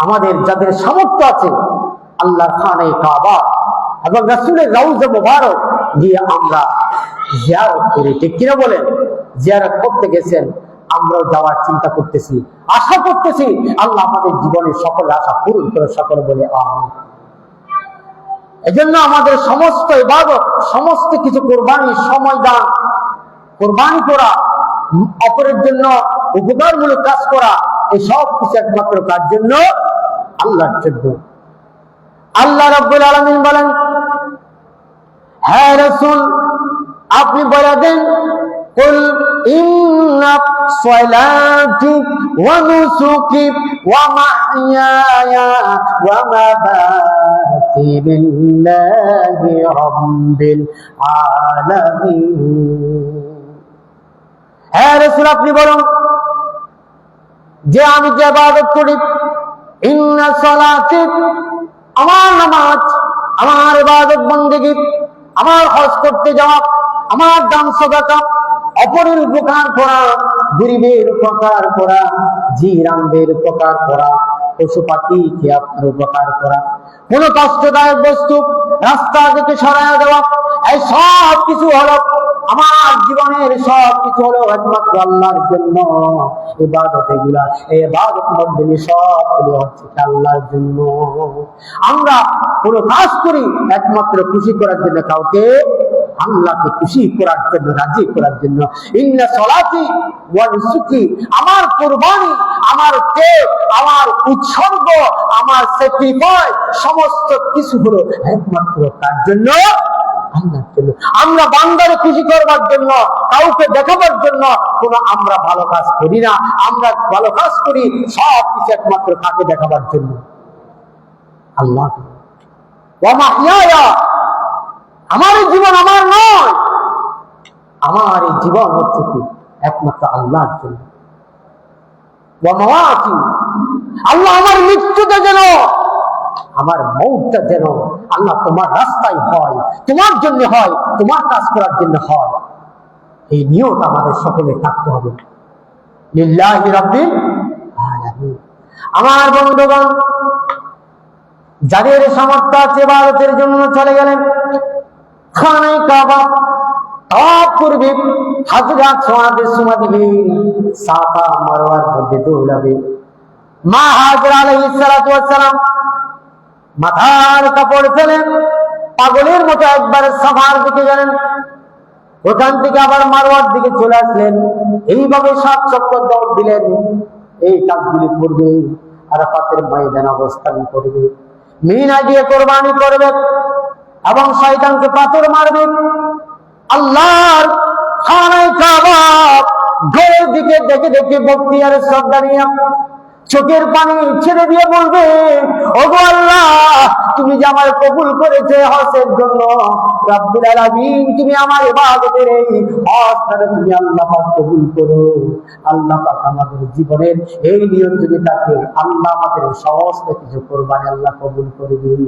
আমাদের যাদের সামর্থ্য আছে আল্লাহর খানে কাবা এবং রাসূলের রওজা মুবারক গিয়ে আমরা জিয়ারত করি, ঠিক কিনা বলেন? জিয়ারত করতে গেছেন, আমরাও যাওয়ার চিন্তা করতেছি, আশা করতেছি আল্লাহ আমাদের জীবনের সকল আশা পূরণ করে, সকলে বলে আমিন। এজন্য আমাদের সমস্ত ইবাদত, সমস্ত কিছু কোরবানি, সময় দান, কোরবানি করা, অপরের জন্য উপকারমূলক কাজ করা, এই সব কিছু একমাত্র কার জন্য? আল্লাহর জন্য। আল্লাহ রাব্বুল আলামিন বলেন, হ্যাঁ রাসূল আপনি বলে দেন, কুল ইন্না সালাতি ওয়া নুসুকি ওয়া মাহইয়ায়া ওয়া মামাতি লিল্লাহি রাব্বিল আলামিন। হ্যাঁ রাসূল আপনি বলুন যে আমি যে ইবাদত করি, ইন্না সালাতি আমার নামাজ, আমার ইবাদত বন্দেগী, আমার হজ করতে যাওয়া, আমার দান সাদাকা, অপরের উপকার করা, গরিবের উপকার করা, জিরানদের উপকার করা, পশু পাখিকে আপনার উপকার করা, কোন কষ্টদায়ক বস্তু রাস্তা থেকে সরায় দেওয়া, এই সব কিছু হলো আমার জীবনের সব কিছু হলো একমাত্র আল্লাহর জন্য। ইবাদত এগুলা, এই ইবাদত মধ্যে সব হলো হচ্ছে আল্লাহর জন্য। আমরা কোন কাজ করি একমাত্র খুশি করার জন্য, কাউকে আল্লাহকে খুশি করার জন্য, রাজি করার জন্য। ইন্না সলাতি ওয়া নুসুকি, আমার কুরবানি, আমার ত্যাগ, আমার উৎসর্গ, আমার স্যাক্রিফাইস, সমস্ত কিছু হলো একমাত্র তার জন্য, আল্লাহর জন্য। আমরা বান্দারে খুশি করবার জন্য, কাউকে দেখাবার জন্য কোন আমরা ভালো কাজ করি না। আমরা ভালো কাজ করি সব কিছু একমাত্র কাকে দেখাবার জন্য? আল্লাহ। ওয়া মাহইয়ায়া, আমার এই জীবন আমার নয়, আমার এই জীবন হচ্ছে কি একমাত্র আল্লাহর জন্য। ওয়া মামাতি, আল্লাহ আমার মৃত্যুটা যেন, আমার মৌতটা যেন আল্লাহ তোমার রাস্তায় হয়, তোমার জন্য হয়, তোমার কাজ করার জন্য হয়। এই নিয়ত আমাদের সকলে থাকতে হবে। লিল্লাহি রাব্বিল আলামিন। আমার বন্ধুগণ, যাদের সামর্থ্য আছে ইবাদতের জন্য চলে গেলেন খানে কাবা, তাওয়াফ করবে, হাজরাত সোয়াদের সময় দিবে, সাফা মারওয়ার মধ্যে দৌড়াবে। মা হাজরা আলাইহিস সালাতু ওয়াস সালাম মাথার কাপড় ফেলেন, পাগলের মতো একবার সাফার দিকে গেলেন, ওখান থেকে আবার মারওয়ার দিকে চলে আসলেন। এইভাবে 7 চক্কর দৌড় দিলেন। এই কাজগুলি করবে, আরাফাতের ময়দানে অবস্থান করবে, মিনা দিয়ে কোরবানি করবে এবং শয়তানকে পাথর মারবে। আল্লাহর খানায় কাবা ঘরের দিকে দেখে দেখে ভক্তি আর শ্রদ্ধা নিয়ে চোখের পানি ছেড়ে দিয়ে বলবে, ওগো আল্লাহ, তুমি যে আমার কবুল করেছে হজের জন্য, রাব্বুল আলামিন তুমি আমার ইবাদতের এই হজটা তুমি আল্লাহ পাক কবুল করো। আল্লাহ পাক আমাদের জীবনের এই নিয়ম যদি থাকে, আল্লাহ আমাদের সমস্ত কিছু কোরবানি আল্লাহ কবুল করে দিন।